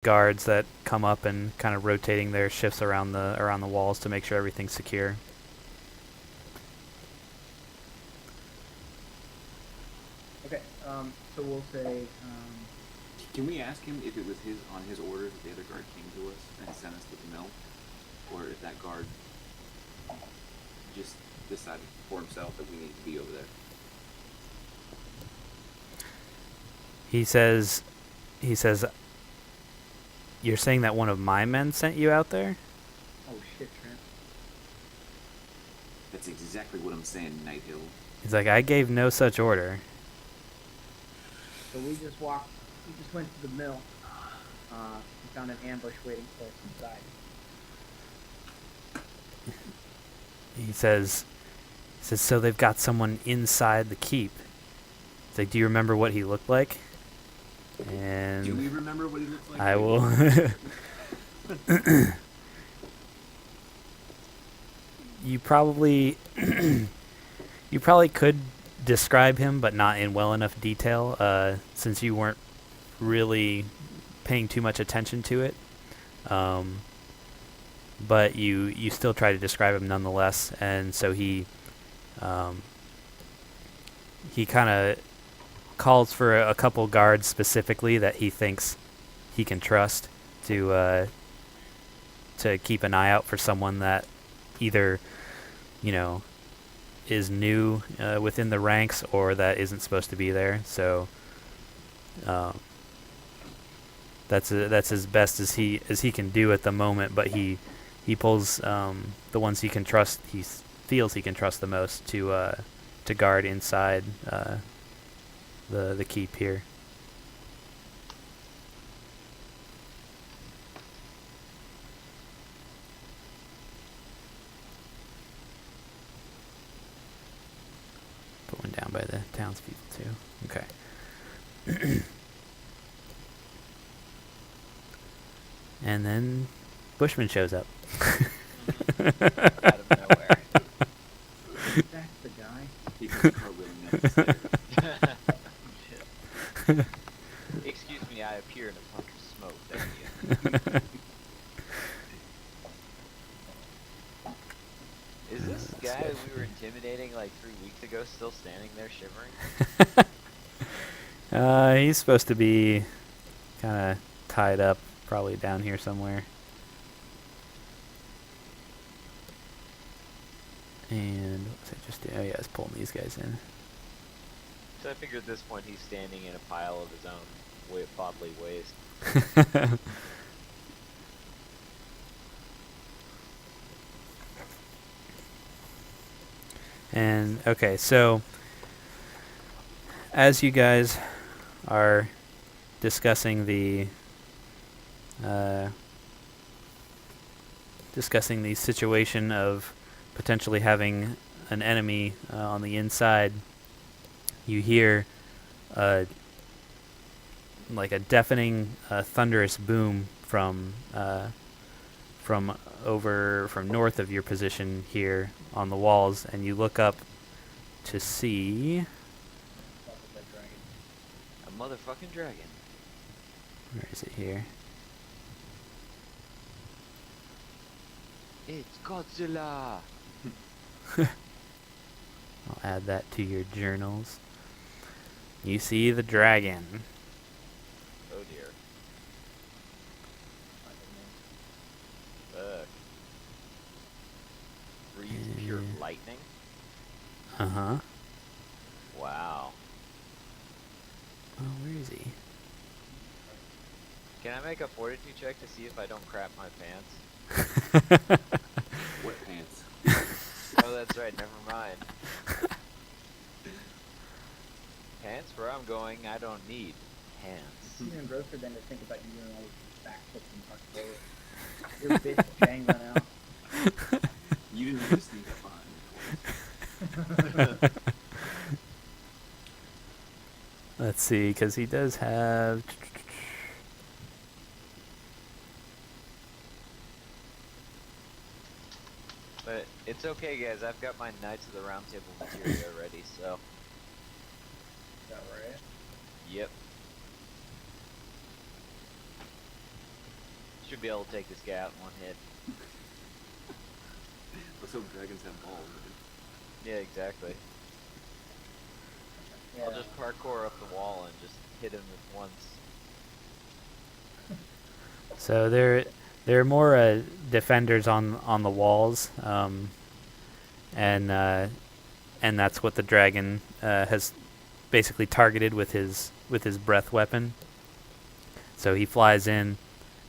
guards that come up and kind of rotating their shifts around the walls to make sure everything's secure. Okay, so we'll say, Can we ask him if it was on his orders that the other guard came to us and sent us to the mill? Or if that guard just decided for himself that we need to be over there? He says, you're saying that one of my men sent you out there? oh shit, Trent. That's exactly what I'm saying, Nighthill. He's like, I gave no such order. So we just went to the mill. We found an ambush waiting for us inside. He says, so they've got someone inside the keep. It's like, do you remember what he looked like? And do we remember what he looked like? I will. You probably could describe him, but not in well enough detail, since you weren't really paying too much attention to it. But you still try to describe him nonetheless, and so he kind of calls for a couple guards specifically that he thinks he can trust to keep an eye out for someone that either, is new within the ranks or that isn't supposed to be there. So that's as best as he can do at the moment. But he pulls the ones he can trust. He feels he can trust the most to guard inside the keep here. Put one down by the townspeople too. Okay. And then Bushman shows up. Out of nowhere. That's the guy. He comes cartwheeling up the stairs. Excuse me, I appear in a puff of smoke. Thank you. Is this guy we were intimidating like 3 weeks ago still standing there shivering? He's supposed to be kind of tied up, probably down here somewhere. And what was I just doing? Oh yeah, I was pulling these guys in. So I figure at this point he's standing in a pile of his own bodily waste. And okay, so as you guys are discussing the situation of potentially having an enemy on the inside, you hear like a deafening, thunderous boom from north of your position here on the walls, and you look up to see A motherfucking dragon. where is it here? It's Godzilla! I'll add that to your journals. You see the dragon. Oh dear. Fuck. Breathes pure Yeah. lightning? Uh-huh. Wow. Oh, where is he? Can I make a fortitude check to see if I don't crap my pants? What pants? Oh, that's right, never mind. Pants where I'm going, I don't need pants. It's even grosser than to think about you doing all these backflips and park forward. Your bitch dangling out. You didn't even sneak up behind me. Let's see, because he does have... But it's okay, guys. I've got my Knights of the Round Table material ready, so. Is that right? Yep. Should be able to take this guy out in one hit. Let's hope dragons have balls. Right? Yeah, exactly. Yeah. I'll just parkour up the wall and just hit him at once. So there are more defenders on the walls, and that's what the dragon has basically targeted with his breath weapon. So he flies in,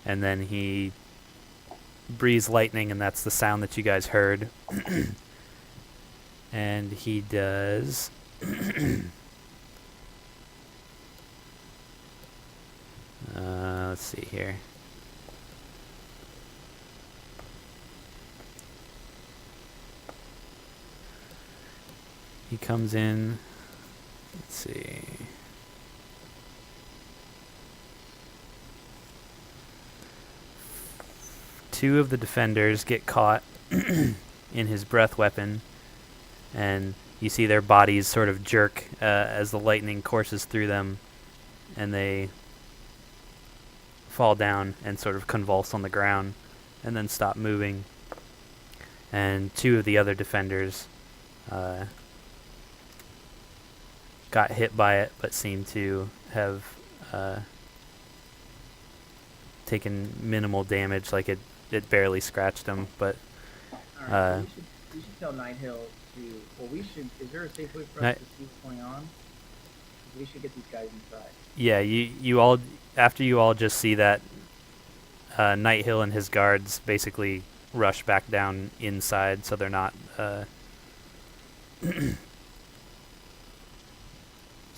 and then he breathes lightning, and that's the sound that you guys heard. And he does. Let's see here. He comes in. Let's see. Two of the defenders get caught in his breath weapon, and you see their bodies sort of jerk as the lightning courses through them, and they fall down and sort of convulse on the ground and then stop moving. And two of the other defenders got hit by it, but seem to have taken minimal damage, like it barely scratched them. But Alright, so we should tell Nighthill to. Well, we should. Is there a safe way for us to see what's going on? We should get these guys inside. yeah, you all, after you all just see that Nighthill and his guards basically rush back down inside, so they're not so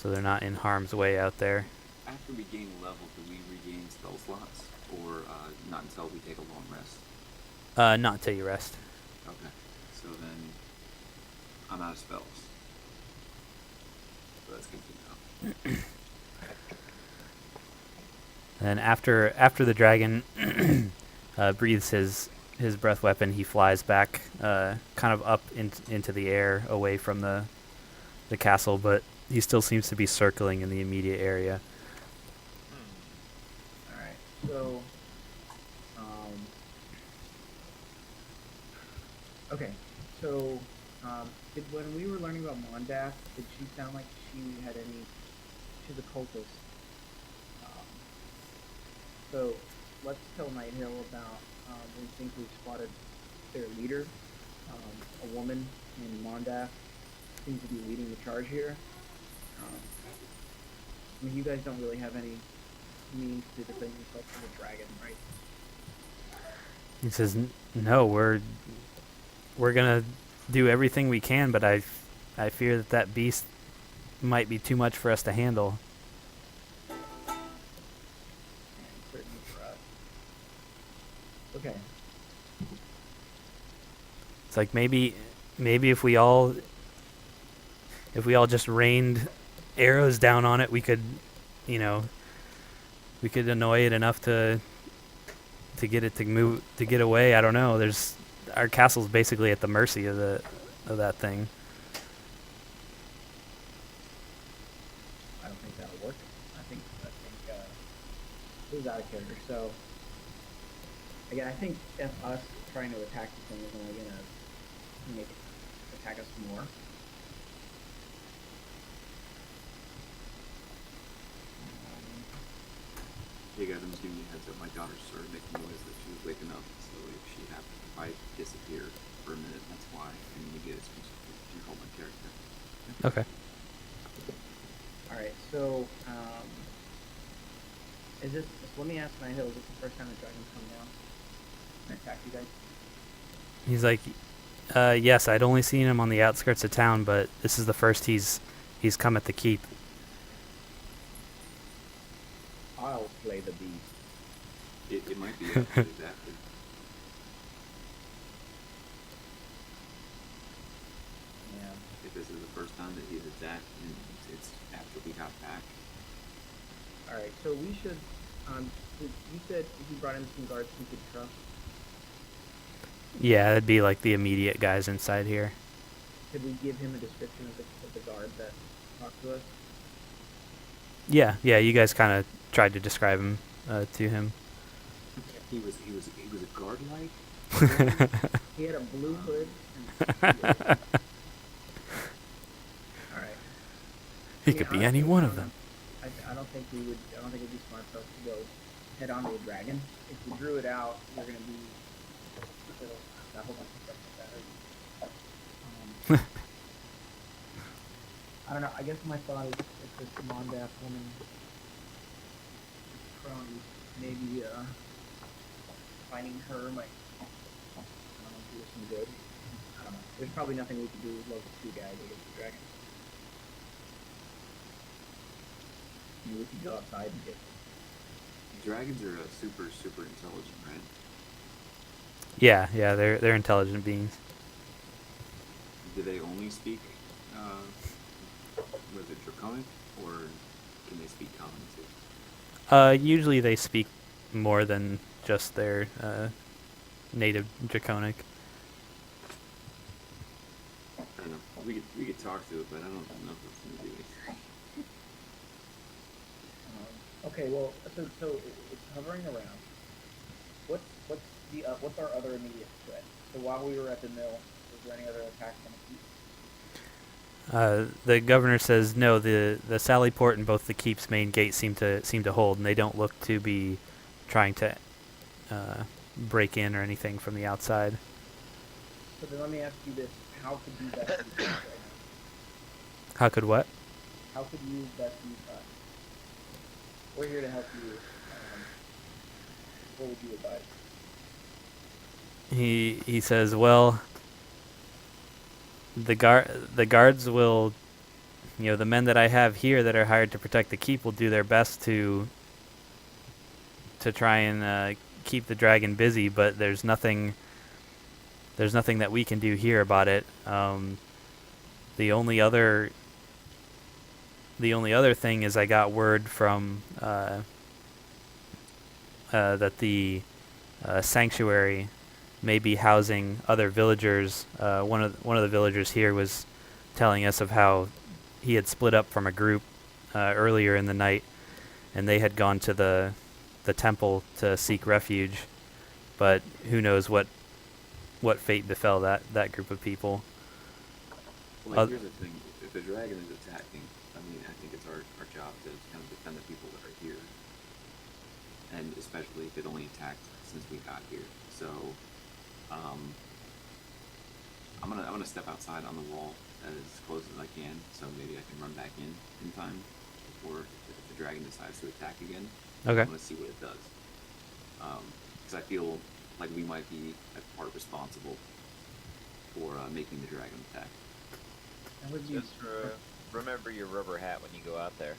they're not in harm's way out there. After we gain a level, do we regain spell slots, or not until we take a long rest? Not until you rest. Okay, so then I'm out of spells. So that's good to know. And after the dragon breathes his breath weapon, he flies back kind of up into the air away from the castle, but he still seems to be circling in the immediate area. Alright, so okay, so when we were learning about Mondath, did she sound like she had any? She's a cultist. So let's tell Nighthill about we think we've spotted their leader, a woman named Mondath, seems to be leading the charge here. I mean, you guys don't really have any means to defend yourself from the dragon, right? He says, "No, we're gonna do everything we can, but I fear that beast might be too much for us to handle." And certainly for us. Okay. It's like maybe if we all just rained arrows down on it, we could annoy it enough to get it to get away. I don't know. Our castle's basically at the mercy of that thing. I don't think that'll work. I think this is out of character. So again, I think if us trying to attack the thing is only gonna make it attack us more. Hey guys, I'm just giving you a heads up. My daughter started making noise that she was waking up, so if I disappear for a minute, that's why. And you get it, you hold my character. Okay. All right. So is this? Let me ask Nighthill. Is this the first time the dragon's come down and attacked you guys? He's like, yes, I'd only seen him on the outskirts of town, but this is the first he's come at the keep. I'll slay the beast. It might be exactly. Yeah. If this is the first time that he's attacked, and it's after we got back. All right. So we should. You said he brought in some guards we could trust. Yeah, that'd be like the immediate guys inside here. Could we give him a description of the guard that talked to us? Yeah, you guys kind of tried to describe him to him. He was a guard like. He had a blue hood. All right. He I mean, could be honestly, any one I of don't them. know. I don't think we would. I don't think it'd be smart for us to go head on to a dragon. If we drew it out, we're gonna be. A whole bunch of stuff like that. I don't know. I guess my thought is if this Mondath woman is prone, maybe finding her might, I don't know, do us some good. I don't know. There's probably nothing we can do with local 2 guys against the dragon. I mean, we could go outside and get. Dragons are super intelligent, right? Yeah, they're intelligent beings. Do they only speak, was it Draconic, or can they speak Common too? Usually they speak more than just their native Draconic. I don't know. We could talk to it, but I don't know if it's gonna do anything. Okay, well, so it's hovering around. What's our other immediate threat? So while we were at the mill, was there any other attacks on the keep? The governor says no. The Sally Port and both the keep's main gates seem to hold, and they don't look to be trying to break in or anything from the outside. So then let me ask you this: how could you best use us right now? How could what? How could you best use us? We're here to help you. What would you advise? He says, well, the guards will, the men that I have here that are hired to protect the keep will do their best to try and keep the dragon busy, but there's nothing that we can do here about it. The only other thing is I got word from that the sanctuary may be housing other villagers. One of the villagers here was telling us of how he had split up from a group earlier in the night, and they had gone to the temple to seek refuge. But who knows what fate befell that group of people. Well, here's the thing: if the dragon is attacking, I mean, I think it's our job to kind of defend the people that are here, and especially if it only attacked since we got here. So, I'm gonna step outside on the wall as close as I can, so maybe I can run back in time before if the dragon decides to attack again. Okay. I want to see what it does, because I feel like we might be a part responsible for making the dragon attack. Just remember your rubber hat when you go out there.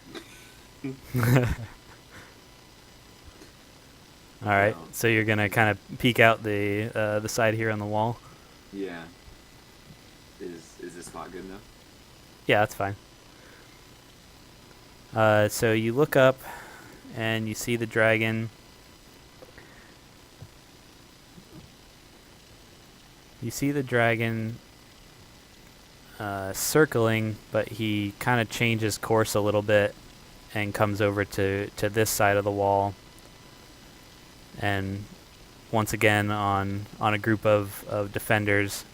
All right, so you're gonna kind of peek out the side here on the wall. Yeah. Is this spot good enough? Yeah, that's fine. So you look up, and you see the dragon. You see the dragon circling, but he kind of changes course a little bit and comes over to this side of the wall. And once again on a group of defenders,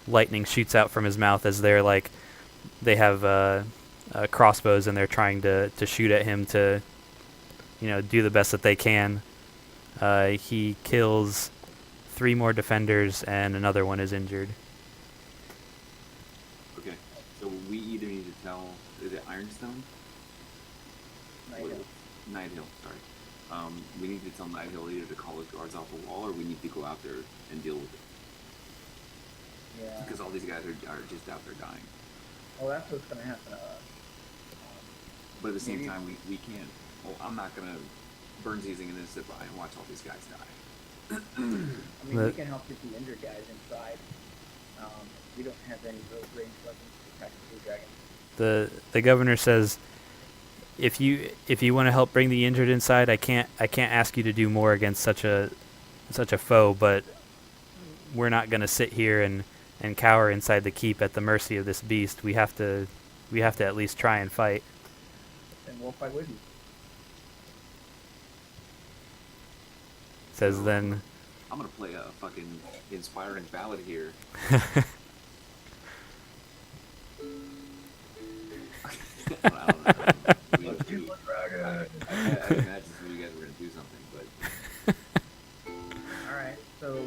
lightning shoots out from his mouth as they have crossbows and they're trying to shoot at him to do the best that they can. He kills 3 more defenders and another one is injured. Okay, so we either need to tell, is it Ironstone? Nighthill, sorry. We need to tell Nighthill either to call his guards off the wall or we need to go out there and deal with it. Yeah. Because all these guys are just out there dying. Well, that's what's gonna happen. But at the same time, we can't. Well, I'm not gonna. Burnsies isn't gonna sit by and watch all these guys die. I mean, we can help get the injured guys inside. We don't have any of those ranged weapons to attack the blue dragon. The governor says, if you want to help bring the injured inside, I can't ask you to do more against such a foe, but we're not going to sit here and cower inside the keep at the mercy of this beast. We have to at least try and fight. And we'll fight with you. says So, then. I'm gonna play a fucking inspiring ballad here. I don't know. I mean, Let's kill the dragon. I'd imagine some of you guys were gonna do something, but All right, so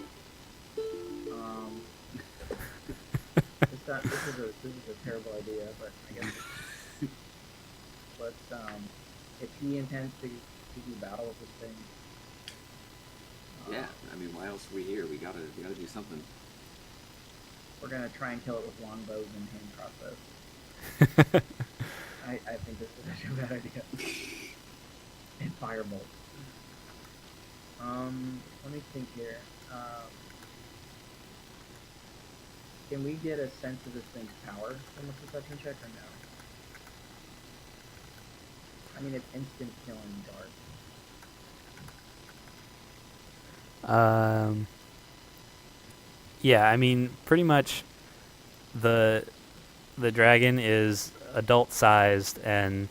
this is a terrible idea, but I guess let's if he intends to do battle with this thing. yeah. I mean, why else are we here? We gotta do something. We're gonna try and kill it with longbows and hand crossbows. I think this is such a bad idea. And firebolt. Let me think here. Can we get a sense of this thing's power from a perception check or no? I mean, it's instant killing guard. Yeah, I mean, pretty much the dragon is adult sized, and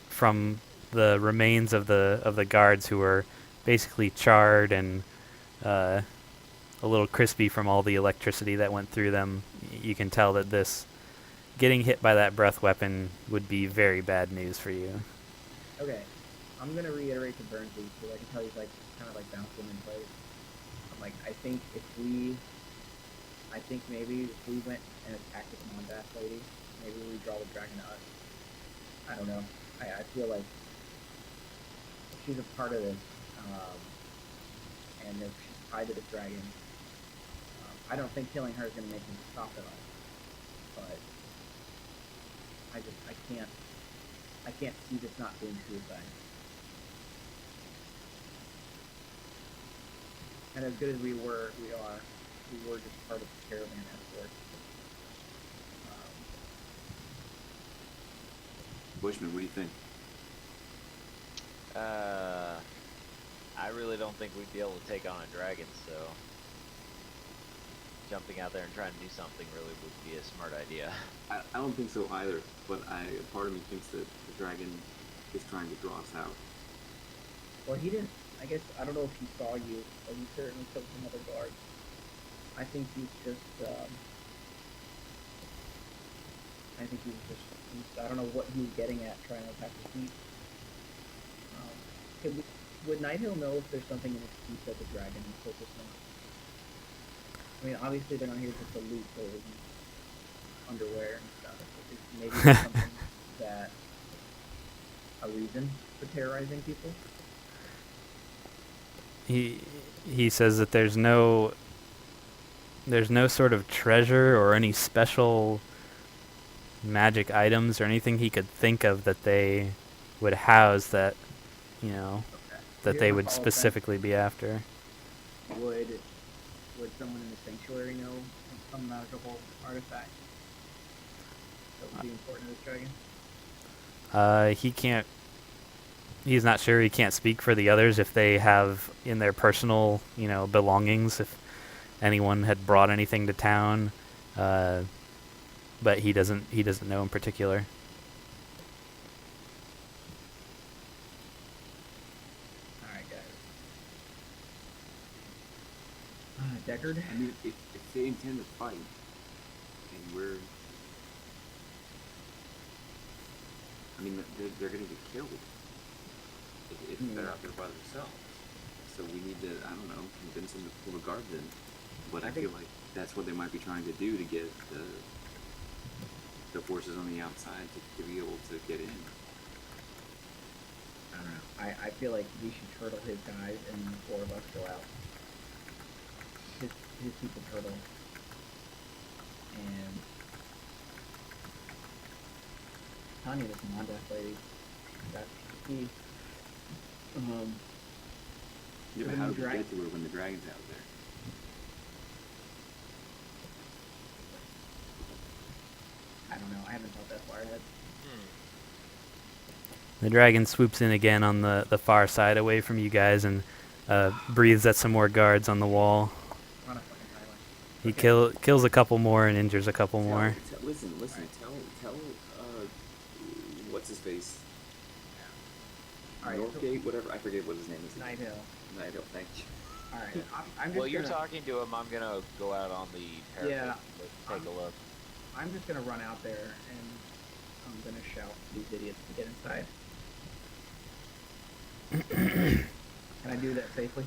from the remains of the guards who are basically charred and a little crispy from all the electricity that went through them, you can tell that this getting hit by that breath weapon would be very bad news for you. Okay, I'm gonna reiterate to Burnsley because I can tell he's like kind of like bouncing in place. I'm like, I think maybe if we went and attacked this Mondath lady, maybe we draw the dragon to us. I don't know. I feel like she's a part of this, and if she's tied to this dragon, I don't think killing her is gonna make him stop at all. But I can't see this not being suicide. And as good as we are just part of the caravan escort. Bushman, what do you think? I really don't think we'd be able to take on a dragon, so jumping out there and trying to do something really would be a smart idea. I don't think so either, but part of me thinks that the dragon is trying to draw us out. Well, he didn't. I guess I don't know if he saw you, but he certainly killed some other guards. I think he's just. I don't know what he was getting at trying to attack the keep. Would Nighthill know if there's something in his keep that the dragon is focused on? I mean, obviously they're not here just to loot clothes and underwear and stuff. Maybe there's something that a reason for terrorizing people. He says that there's no sort of treasure or any special magic items or anything he could think of that they would house that, you know, Okay. that Here they on would Fall Fest, specifically be after. Would someone in the sanctuary know of some magical artifact that would be important to this dragon? He can't. He's not sure. He can't speak for the others if they have in their personal, you know, belongings. If anyone had brought anything to town, but he doesn't know in particular. All right, guys. Deckard. I mean, if they intend to fight, and they're going to get killed if they're out there by themselves. So we need to, I don't know, convince them to pull the guards in. But I feel like that's what they might be trying to do to get the forces on the outside to be able to get in. I don't know. I feel like we should turtle his guys and the four of us go out. His people turtle. And Tanya, this Mondath lady, that's the key. Yeah, but how do we get to her when the dragon's out there? I don't know. I haven't thought that far ahead. The dragon swoops in again on the far side away from you guys and breathes at some more guards on the wall. Run a fucking highway. He Okay. kills a couple more and injures a couple more. Listen, tell what's his face? Alright, so Northgate, whatever. I forget what his name is. Night Hill. Night Hill. Thank you. Alright, I'm just While you're gonna, talking to him, I'm gonna go out on the parapet Yeah, and take a look. I'm just gonna run out there and I'm gonna shout at these idiots to get inside. Can I do that safely?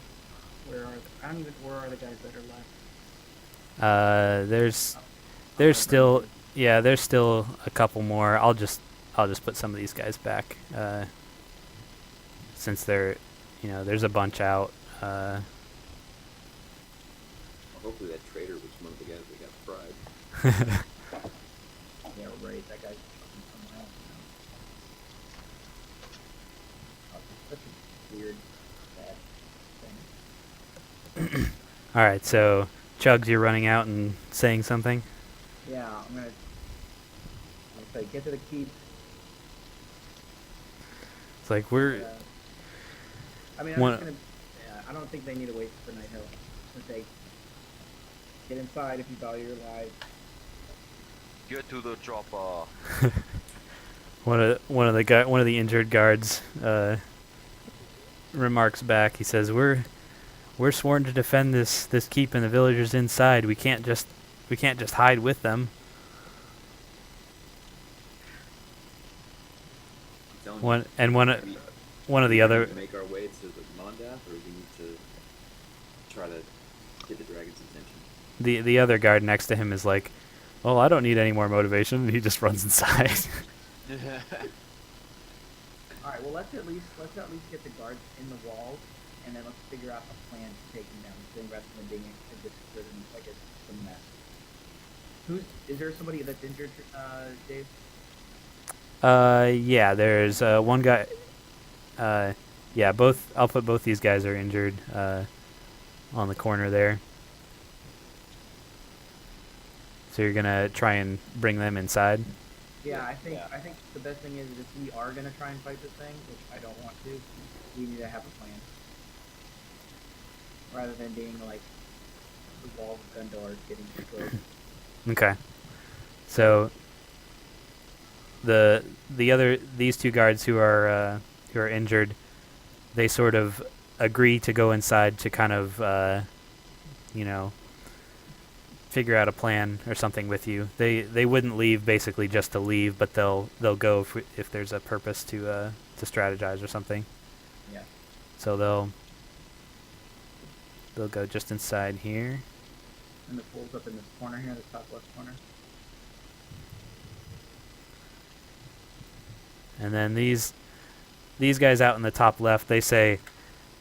Where are the guys that are left? There's still, yeah, there's still a couple more. I'll just put some of these guys back, since they're, there's a bunch out. Well, hopefully that traitor was one of the guys that got fried. Yeah, right. That guy's fucking somewhere else now. Oh, it's such a weird, bad thing. All right, so Chugs, you're running out and saying something. Yeah, I'll say get to the keep. It's like we're. I mean, I don't think they need to wait for Night Hill. I'm gonna say, get inside if you value your lives. Get to the chopper. One of the injured guards remarks back. He says, "We're sworn to defend this keep and the villagers inside. We can't just hide with them." I'm telling One of the we other need to make our way to the Mondath, or we need to try to get the dragon's attention. the other guard next to him is like, "Well, I don't need any more motivation." He just runs inside. All right. Well, let's at least get the guards in the walls, and then let's figure out a plan to take them down. Then rather than being like a mess. Is there somebody that's injured, Dave? Yeah, there's one guy. Yeah, I'll put both these guys are injured on the corner there. So you're gonna try and bring them inside. Yeah, I think the best thing is if we are gonna try and fight this thing, which I don't want to, we need to have a plan. Rather than being like the walls of Gundor getting destroyed. Okay. So these two guards who are injured, they sort of agree to go inside to kind of figure out a plan or something with you. They wouldn't leave basically just to leave, but they'll go if there's a purpose to strategize or something. Yeah. So they'll go just inside here. And the pool's up in this corner here, the top left corner. And then these guys out in the top left, they say,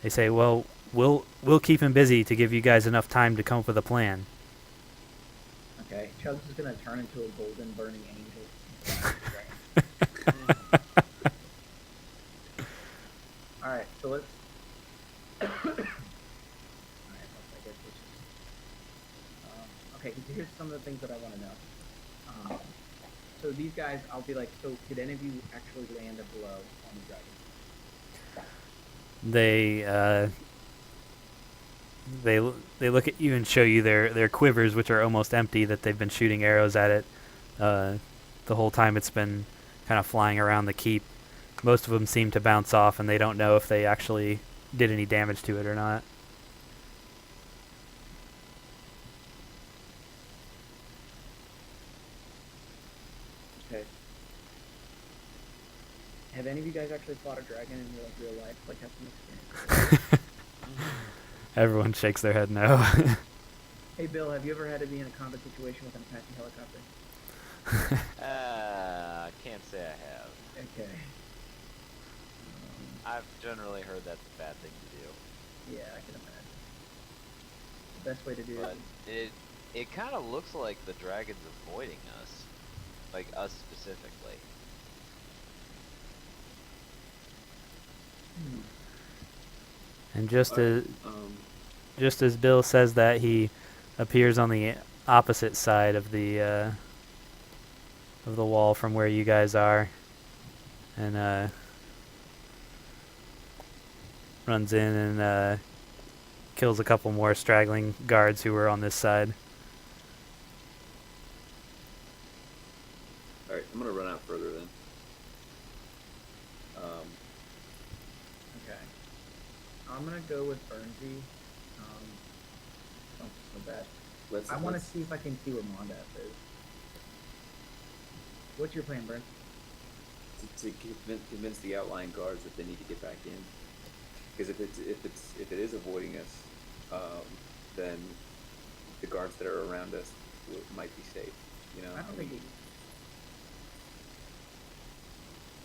well, we'll keep him busy to give you guys enough time to come up with a plan. Okay, Chubbs is gonna turn into a golden burning angel. Alright, so let's... Alright, I guess let's just... okay, here's some of the things that I want to know. So these guys, I'll be like, so did any of you actually land a blow on the dragon? They look at you and show you their quivers, which are almost empty, that they've been shooting arrows at it the whole time it's been kind of flying around the keep. Most of them seem to bounce off, and they don't know if they actually did any damage to it or not. Okay. Have any of you guys actually fought a dragon in real life? Like, have some experience? Everyone shakes their head no. Hey, Bill, have you ever had to be in a combat situation with an Apache helicopter? I can't say I have. Okay. I've generally heard that's a bad thing to do. Yeah, I can imagine. The best way to do But it. it kind of looks like the dragon's avoiding us. Like, us specifically. And just as Bill says that, he appears on the opposite side of the wall from where you guys are, and runs in and kills a couple more straggling guards who were on this side. Alright, I'm gonna run out further then. I'm gonna go with Bernsey. Don't feel bad. Let's. I want to let's see if I can see where Mondath is. What's your plan, Burns? to convince the outlying guards that they need to get back in. Because if it is avoiding us, then the guards that are around us might be safe. You know. I don't think.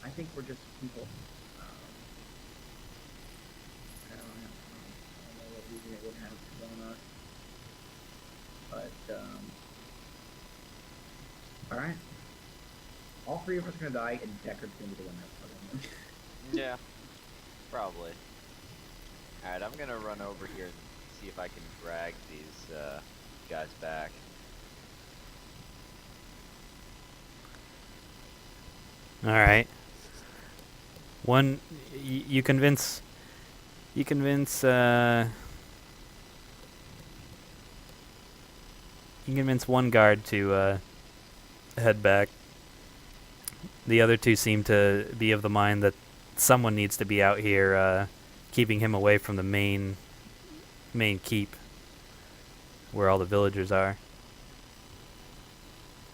I think we're just people. I don't know what reason it would have on us. But all right. All three of us are gonna die, and Deckard's gonna be the one that's Yeah, probably. Alright, I'm gonna run over here and see if I can drag these guys back. All right. One, you convince. You convince. You convince one guard to head back. The other two seem to be of the mind that someone needs to be out here, keeping him away from the main keep, where all the villagers are.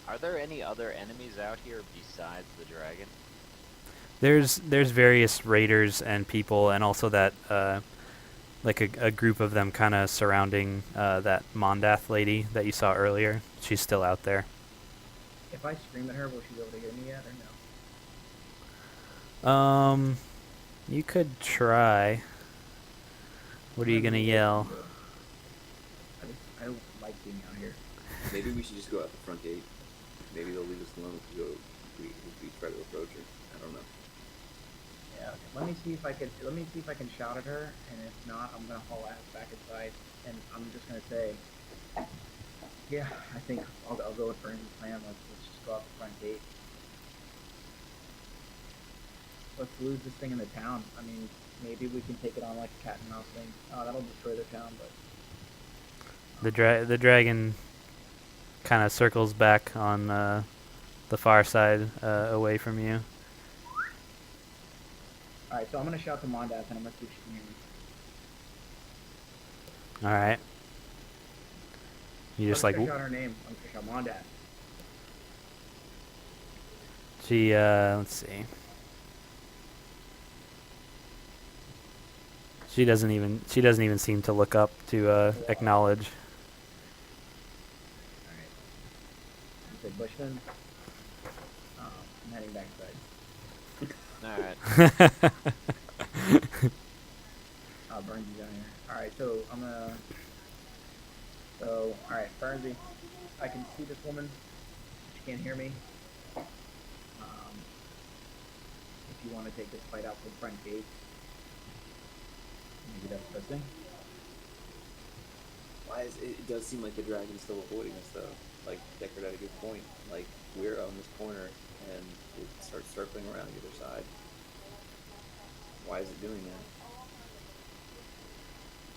Are there any other enemies out here besides the dragon? There's various raiders and people, and also that like a group of them kind of surrounding that Mondath lady that you saw earlier. She's still out there. If I scream at her, will she be able to hear me yet, or no? You could try. What are you gonna yell? I don't like being out here. Maybe we should just go out the front gate. Maybe they'll leave us alone if we try to approach her. I don't know. Yeah. Okay. Let me see if I can shout at her, and if not, I'm gonna haul ass back inside, and I'm just gonna say, yeah, I think I'll go with Burns' plan. Let's just go out the front gate. Let's lose this thing in the town. I mean, maybe we can take it on like a cat and mouse thing. Oh, that'll destroy the town, but The dragon kind of circles back on the far side, away from you. all right. So I'm gonna shout to Mondath, and I'm gonna see if she can hear me. All right. You just I'm like gonna shout her name. I'm gonna shout Mondath. she. Let's see. She doesn't even seem to look up to acknowledge. Alright. You said Bushman? I'm heading back inside. Alright. Burnsy's down here. Alright, so I'm gonna... So, alright, Burnsy. I can see this woman. She can't hear me. If you want to take this fight out to the front gate, maybe that's the best thing. Why is it does seem like the dragon's still avoiding us though. Like Deckard had a good point. Like we're on this corner and it starts circling around the other side. Why is it doing that?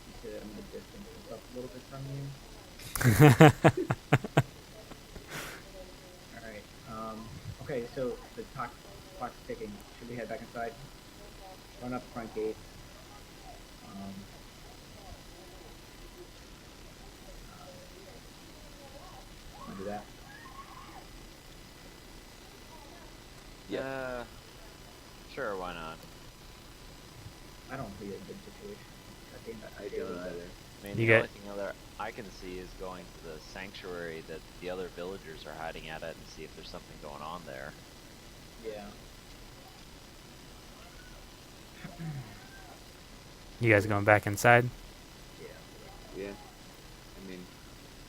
You said I'm gonna distance myself a little bit from you. Alright, okay, so the clock's ticking. Should we head back inside? Run up the front gate. Wanna do that? Yeah. Sure, why not? I don't see a good situation. I don't either. I mean, You the get- only thing other I can see is going to the sanctuary that the other villagers are hiding at it and see if there's something going on there. Yeah. You guys going back inside? Yeah. Yeah. I mean,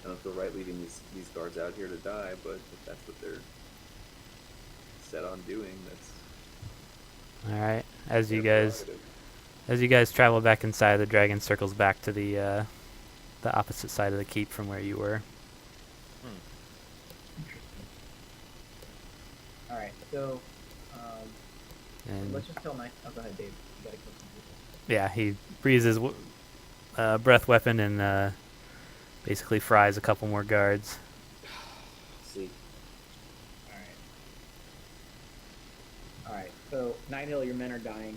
I don't feel right leaving these guards out here to die, but if that's what they're set on doing, that's All right. As you their guys prerogative. travel back inside, the dragon circles back to the opposite side of the keep from where you were. Interesting. Alright, so, And let's just tell Night. Oh, go ahead, Dave. You gotta kill some people. yeah, he breathes his breath weapon and basically fries a couple more guards. See, Alright, so Night Hill, your men are dying.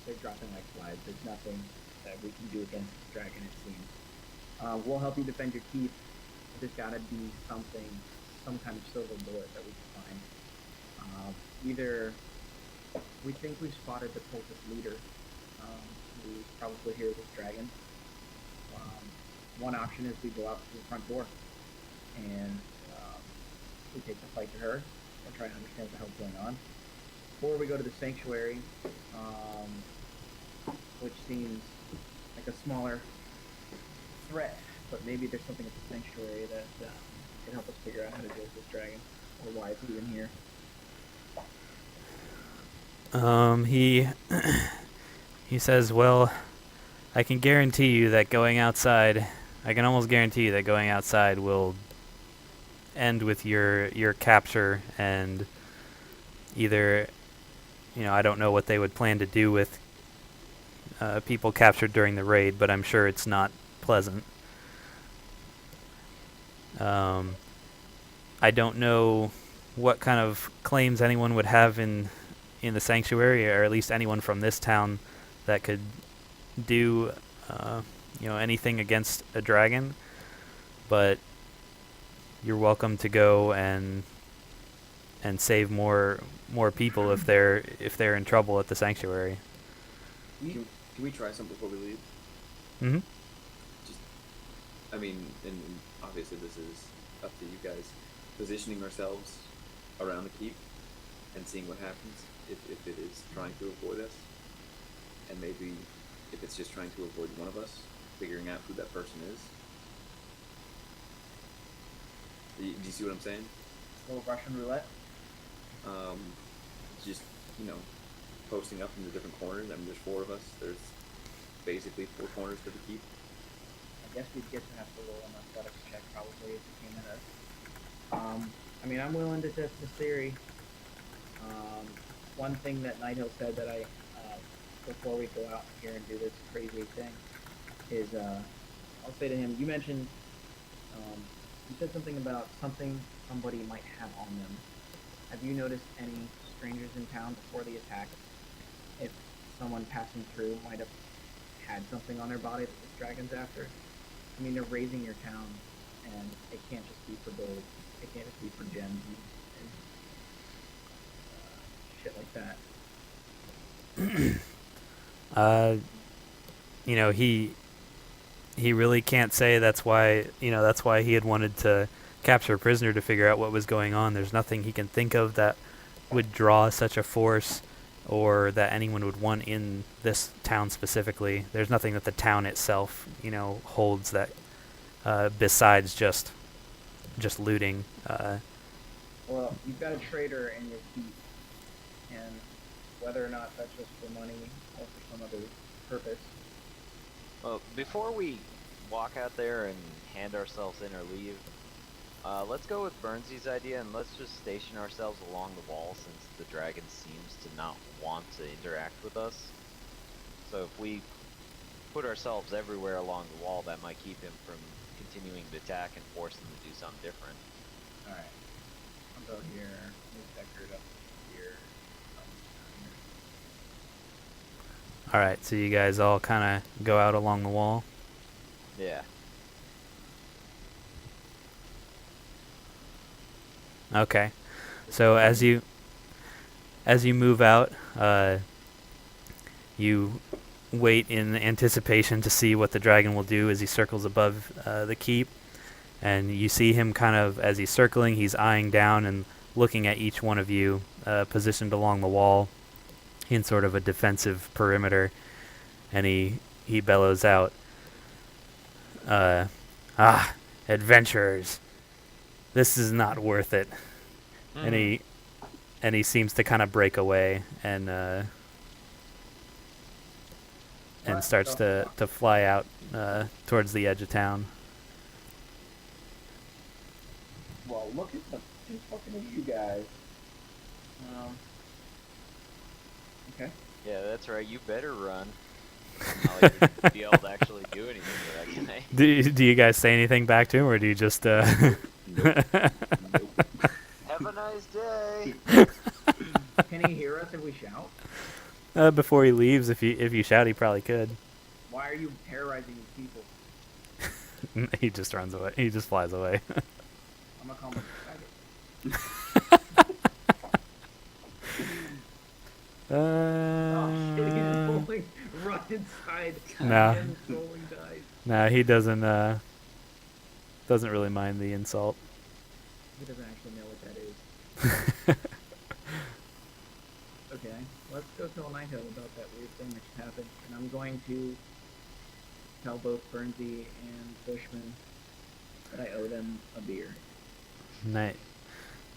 they're dropping like flies. There's nothing that we can do against this dragon, it seems. We'll help you defend your keep. There's got to be something, some kind of silver bullet that we can find. Either we think we've spotted the cultist leader, who's probably here with this dragon. One option is we go out to the front door and we take the fight to her and try to understand what the hell's going on. Or we go to the sanctuary, which seems like a smaller threat, but maybe there's something at the sanctuary that can help us figure out how to deal with this dragon, or why it's even here. He says, well, I can guarantee you that going outside, I can almost guarantee you that going outside will end with your capture, and either, I don't know what they would plan to do with people captured during the raid, but I'm sure it's not pleasant. I don't know what kind of claims anyone would have in the sanctuary, or at least anyone from this town that could do anything against a dragon, but you're welcome to go and save more people if they're in trouble at the sanctuary. Can we try something before we leave? Mm-hmm. And obviously this is up to you guys. Positioning ourselves around the keep and seeing what happens if it is trying to avoid us, and maybe if it's just trying to avoid one of us, figuring out who that person is. Do you see what I'm saying? A little Russian roulette. Just posting up in the different corners. There's 4 of us. There's basically 4 corners to the keep. I guess we'd get to have to roll an athletics check probably if it came at us. I'm willing to test this theory. One thing that Nighthill said that before we go out here and do this crazy thing, is I'll say to him, you mentioned, you said something about somebody might have on them. Have you noticed any strangers in town before the attack? If someone passing through might have had something on their body that this dragon's after? They're raising your town, and it can't just be for gold. It can't just be for gems and shit like that. He really can't say. That's why he had wanted to capture a prisoner to figure out what was going on. There's nothing he can think of that would draw such a force, or that anyone would want in this town specifically. There's nothing that the town itself, holds that besides just looting. Well, you've got a traitor in your keep, and whether or not that's just for money or for some other purpose. Well, before we walk out there and hand ourselves in or leave, let's go with Burnsy's idea, and let's just station ourselves along the wall, since the dragon seems to not want to interact with us. So if we put ourselves everywhere along the wall, that might keep him from continuing to attack and force him to do something different. Alright. I'll go here, move Deckard up here. Alright, so you guys all kind of go out along the wall. Yeah. Okay. So as you move out, you wait in anticipation to see what the dragon will do as he circles above the keep. And you see him kind of, as he's circling, he's eyeing down and looking at each one of you positioned along the wall in sort of a defensive perimeter. And he bellows out, adventurers, this is not worth it. And he seems to kind of break away and starts to fly out towards the edge of town. Well, look at just fucking at you guys. Okay. Yeah, that's right. You better run. I'll even be able to actually do anything with that guy. Do you guys say anything back to him, or do you just Nope. Have a nice day. Can he hear us if we shout? Before he leaves, if you shout, he probably could. Why are you terrorizing these people? He just runs away. He just flies away. I'm gonna call him a faggot. Oh shit, he's rolling. Run inside. Nah. And rolling dice. Nah, he doesn't really mind the insult. He doesn't actually know what that is. Okay, let's go tell Nighthead about that weird thing that just happened. And I'm going to tell both Bernsey and Bushman that I owe them a beer. Night.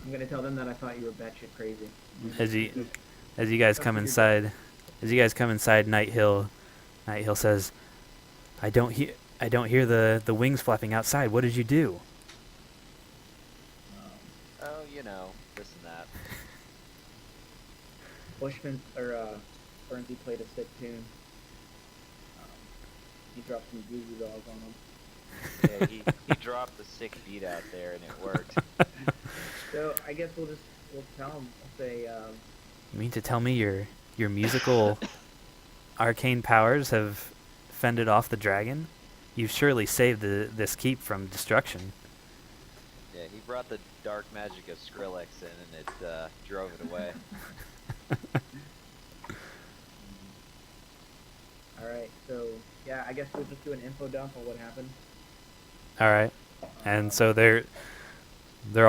I'm going to tell them that I thought you were batshit crazy. As you guys come inside, Night Hill says, I don't hear the wings flapping outside. What did you do? Oh, you know, this and that. Bushman, Bernsey played a sick tune. He dropped some Goo Dogs on them. Yeah, he dropped the sick beat out there and it worked. So I guess we'll tell him. We'll say, You mean to tell me your musical arcane powers have fended off the dragon? You've surely saved this keep from destruction. Yeah, he brought the dark magic of Skrillex in and it drove it away. alright, so, yeah, I guess we'll just do an info dump on what happened. All right. And so they're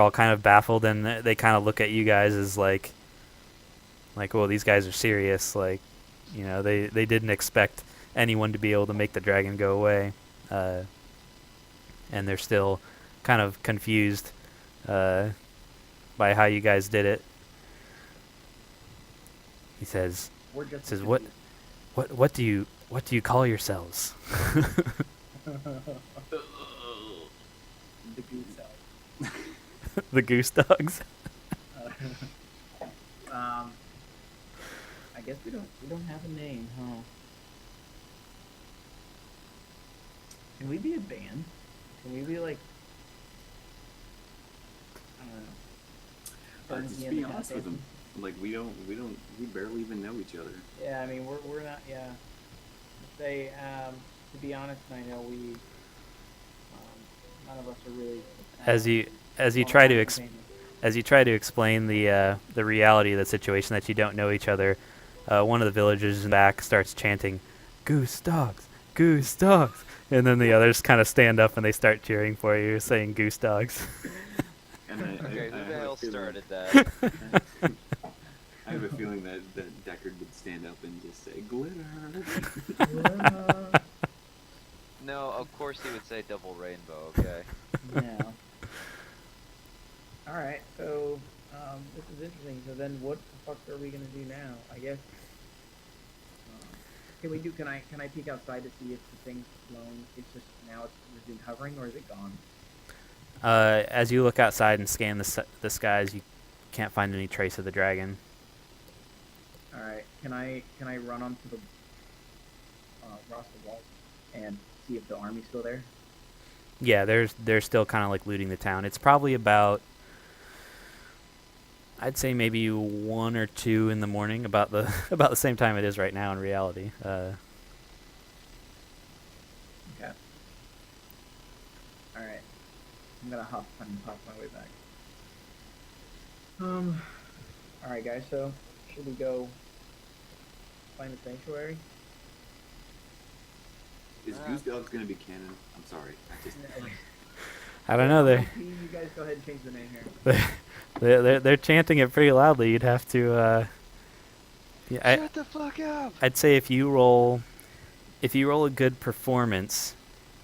all kind of baffled, and they kind of look at you guys as like, well, these guys are serious. Like, you know, they didn't expect anyone to be able to make the dragon go away, and they're still kind of confused by how you guys did it. He says, We're just what do you call yourselves? the goose out. The Goose Dogs. I guess we don't have a name, huh? Can we be a band? Can we be like, I don't know. Just Bernsey and be the Cat honest with them. Dancing? Like we barely even know each other. Yeah, I mean we're not. Yeah. Let's say to be honest, I know we none of us are really. As you try to explain the reality of the situation, that you don't know each other, one of the villagers in the back starts chanting, "Goose dogs, goose dogs," and then the others kind of stand up and they start cheering for you, saying "Goose dogs." And Okay, who the hell started that? I have a feeling that Deckard would stand up and just say glitter. No, of course he would say double rainbow, okay? Yeah. All right. So this is interesting. So then, what the fuck are we gonna do now? I guess. Can I peek outside to see if the thing's flown? It's just now it's resumed hovering, or is it gone? As you look outside and scan the skies, you can't find any trace of the dragon. All right. Can I run onto the across the wall and see if the army's still there? Yeah, they're still kind of like looting the town. It's probably about, I'd say maybe 1 or 2 in the morning, about the same time it is right now in reality. Okay. All right. I'm gonna hop my way back. All right, guys. So should we go find the sanctuary? Is Goose Dogs gonna be canon? I'm sorry. I don't know. You guys go ahead and change the name here. They're chanting it pretty loudly. You'd have to. Shut the fuck up! I'd say if you roll a good performance,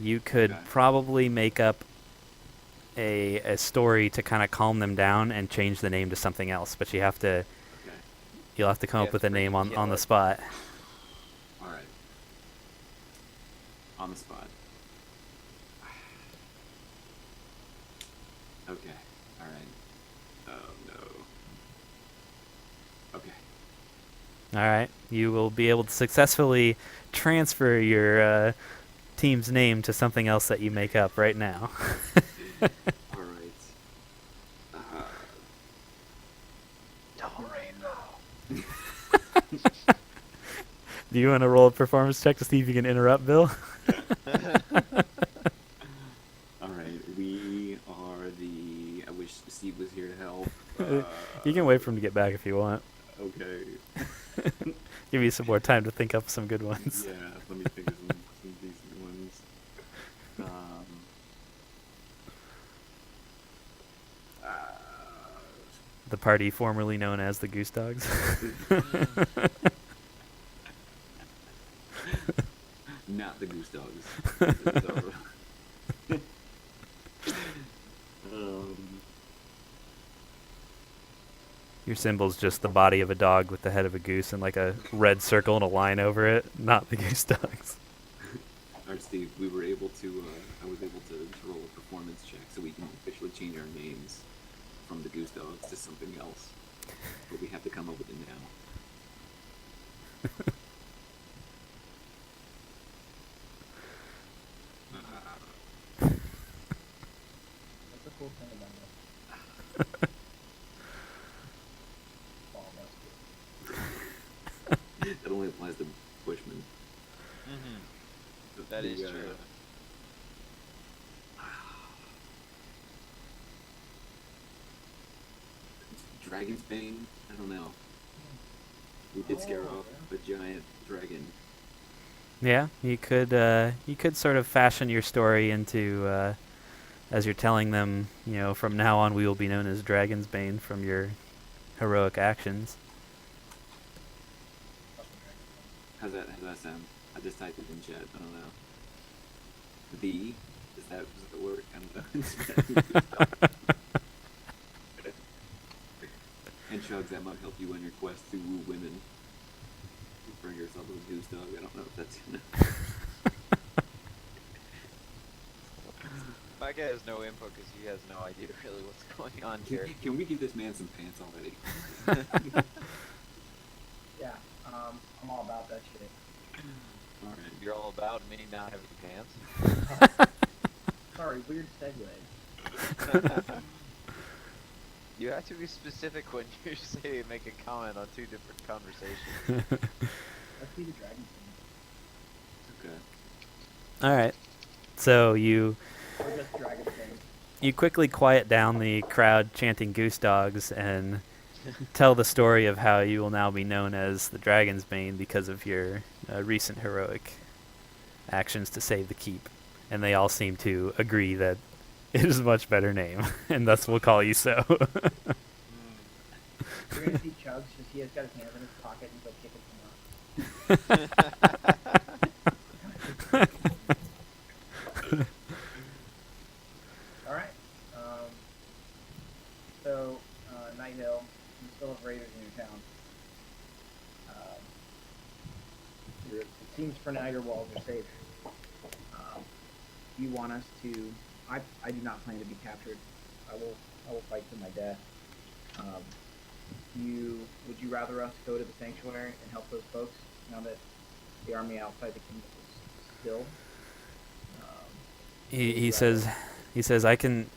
you could probably make up a story to kind of calm them down and change the name to something else. But you'll have to come up with a name on the spot. All right. On the spot. Okay. All right. Oh no. Okay. All right. You will be able to successfully transfer your team's name to something else that you make up right now. All right. Double rainbow. Do you want to roll a performance check to see if you can interrupt Bill? All right, we are the. I wish Steve was here to help. You can wait for him to get back if you want. Okay. Give you some more time to think up some good ones. Yeah, let me think of some decent ones. Uh, The party formerly known as the Goose Dogs. Not the Goose Dogs. um, Your symbol's just the body of a dog with the head of a goose and like a red circle and a line over it. Not the Goose Dogs. All right, Steve, we were able to. I was able to roll a performance check so we can officially change our names from the Goose Dogs to something else. But we have to come up with it now. That's a cool thing about this. Almost. That only applies to Bushmen. That is The, true. Dragon's Bane? I don't know. We did scare off a giant dragon. Yeah, you could sort of fashion your story into as you're telling them, from now on we will be known as Dragon's Bane from your heroic actions. How's that sound? I just typed it in chat. I don't know. Is that the word? I don't know. And Chugs, that might help you on your quest to woo women. Refer yourself as a goose dog. I don't know if that's gonna. My guy has no input because he has no idea really what's going on here. Can we give this man some pants already? Yeah, I'm all about that shit. All right. You're all about me not having pants. Sorry, weird segue. You have to be specific when you say make a comment on two different conversations. Let's be the dragon thing. Okay. All right. So you Or just dragon thing. you quickly quiet down the crowd chanting Goose Dogs and tell the story of how you will now be known as the Dragon's Bane because of your recent heroic actions to save the keep. And they all seem to agree that it is a much better name, and thus we'll call you so. You're gonna see Chugs, just he has got his hands in his pocket and he's like kicking some off. Alright. So, Night Hill, you still have raiders in your town. It seems for now your walls are safe. You want us to... I do not plan to be captured. I will fight to my death. Would you rather us go to the sanctuary and help those folks now that the army outside the kingdom is still? He says I can.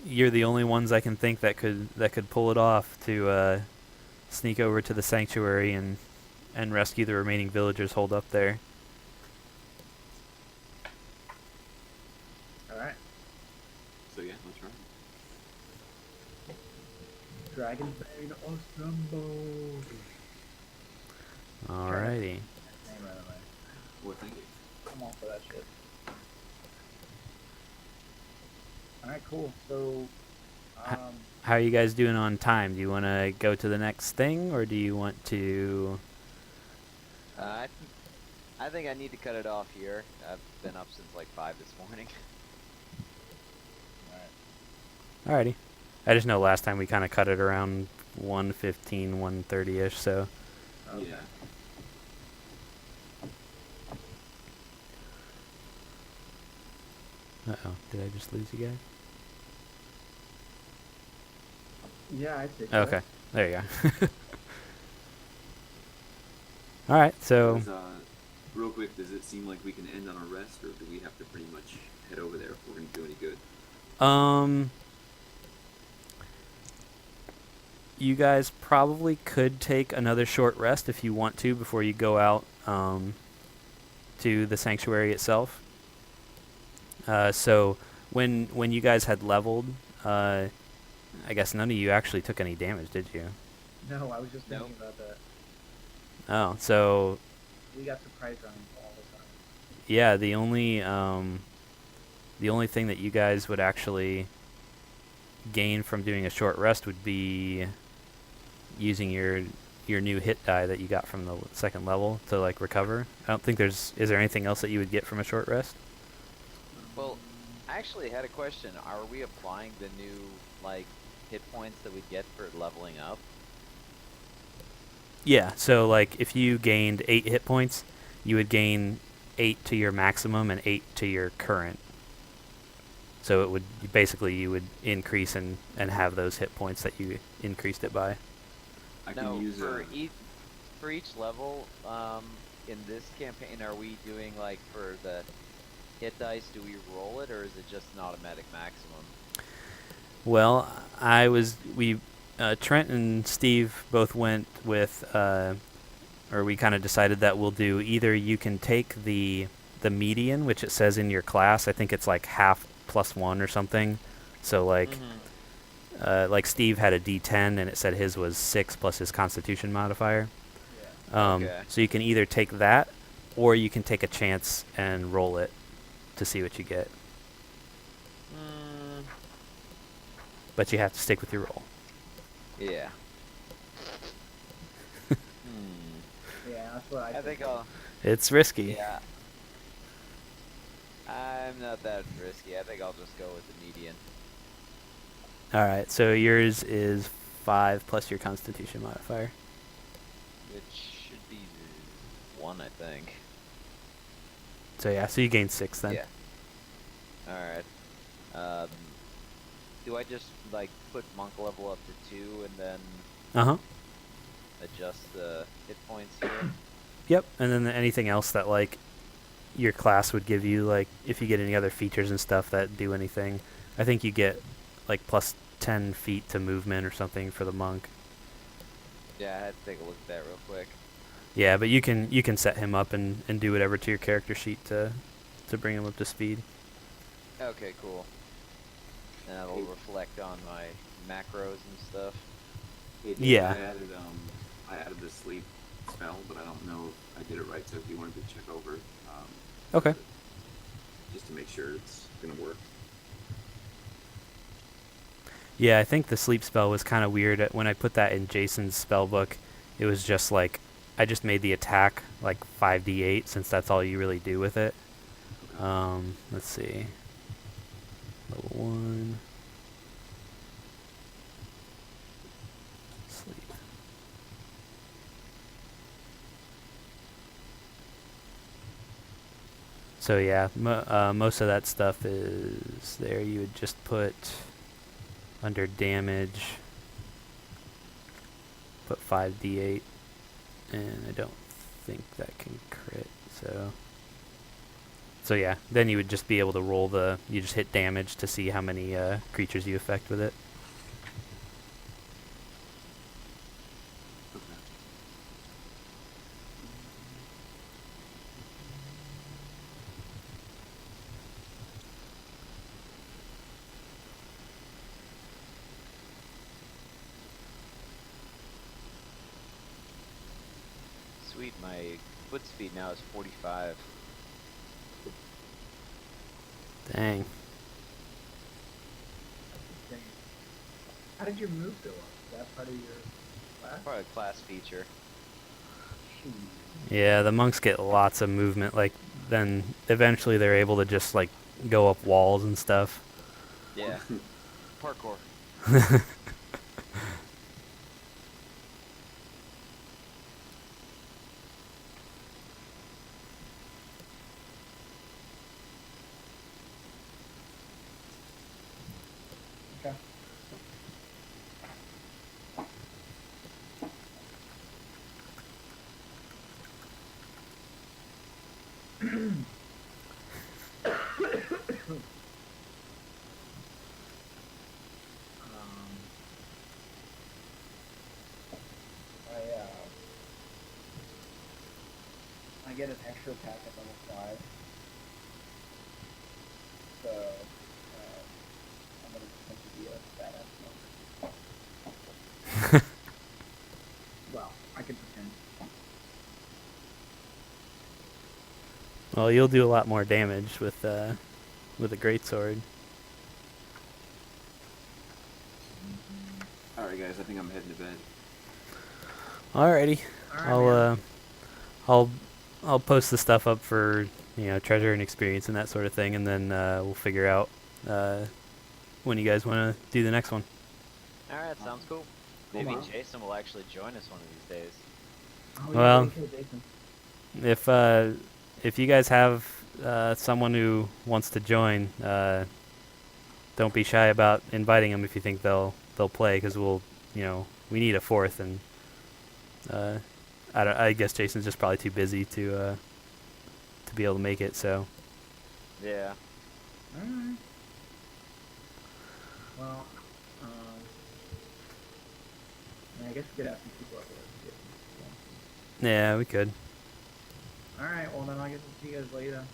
You're the only ones I can think that could pull it off to sneak over to the sanctuary and rescue the remaining villagers holed up there. Alright. So yeah, let's try. Dragon Bane Ostrombo. Alrighty. Name right away. Well, thank you. I'm all for that shit. Alright, cool. So, How are you guys doing on time? Do you want to go to the next thing, or do you want to... I think I need to cut it off here. I've been up since like 5 this morning. Alrighty. I just know last time we kind of cut it around 1:15, 1:30ish, so... okay. Yeah. Uh-oh, did I just lose you guys? Yeah, I'd say so. Okay, there you go. Alright, so... Does, real quick, does it seem like we can end on a rest, or do we have to pretty much head over there if we're going to do any good? You guys probably could take another short rest if you want to before you go out to the sanctuary itself. So when you guys had leveled, I guess none of you actually took any damage, did you? No, I was just Nope. thinking about that. Oh, so We got surprise rounds all the time. yeah, the only thing that you guys would actually gain from doing a short rest would be using your new hit die that you got from the second level to like recover. I don't think is there anything else that you would get from a short rest? Well, I actually had a question. Are we applying the new, like, hit points that we get for leveling up? Yeah, so like if you gained 8 hit points, you would gain 8 to your maximum and 8 to your current. So it would basically you would increase and have those hit points that you increased it by. I can No, use for each level, in this campaign, are we doing, like, for the hit dice, do we roll it, or is it just an automatic maximum? Well, Trent and Steve both went with, or we kind of decided that we'll do either you can take the median, which it says in your class. I think it's like half +1 or something. So like Steve had a D10 and it said his was 6 plus his Constitution modifier. Yeah. Okay. So you can either take that, or you can take a chance and roll it to see what you get. But you have to stick with your roll. Yeah. Yeah, that's what I think I'll. It's risky. Yeah. I'm not that risky. I think I'll just go with the median. All right, so yours is 5 plus your Constitution modifier. Which should be 1, I think. So yeah, so you gain 6 then. Yeah. Alright. Do I just, like, put monk level up to 2 and then Uh-huh. adjust the hit points here? Yep, and then anything else that, like, your class would give you, like, if you get any other features and stuff that do anything. I think you get, like, plus 10 feet to movement or something for the monk. Yeah, I had to take a look at that real quick. Yeah, but you can set him up and do whatever to your character sheet to bring him up to speed. Okay, cool. And that'll reflect on my macros and stuff. Hey, Dave, Yeah. I added the sleep spell, but I don't know if I did it right. So if you wanted to check over, Okay. just to make sure it's gonna work. Yeah, I think the sleep spell was kind of weird. When I put that in Jason's spell book, it was just like I just made the attack like 5d8 since that's all you really do with it. Let's see. Level 1. Sleep. So yeah, most of that stuff is there. You would just put under damage, put 5d8, and I don't think that can crit, so yeah, then you would just be able to roll you just hit damage to see how many creatures you affect with it. Okay. Sweet, my foot speed now is 45. Dang. Dang. How did your move go up? Is that part of your class? Probably a class feature. Jeez. Yeah, the monks get lots of movement. Like, then eventually they're able to just like go up walls and stuff. Yeah. Parkour. Okay. to attack at level 5. So, I'm gonna potentially be a badass monk. Well, I could pretend. Well, you'll do a lot more damage with a greatsword. Alright, guys, I think I'm heading to bed. Alrighty. Alright, I'll post the stuff up for treasure and experience and that sort of thing, and then we'll figure out when you guys want to do the next one. Alright, sounds cool. Maybe on. Jason will actually join us one of these days. Oh, Well- yeah, kill Jason. If you guys have someone who wants to join, don't be shy about inviting them if you think they'll play, because we need a fourth, and I guess Jason's just probably too busy to be able to make it. So Yeah. Alright. Well, I guess we could have some people up there. yeah, we could. Alright, well then I guess we'll see you guys later.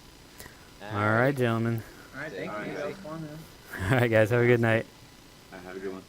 All right, gentlemen. Alright, See thank you. you. That was fun, man. All right, guys. Have a good night. Have a good one.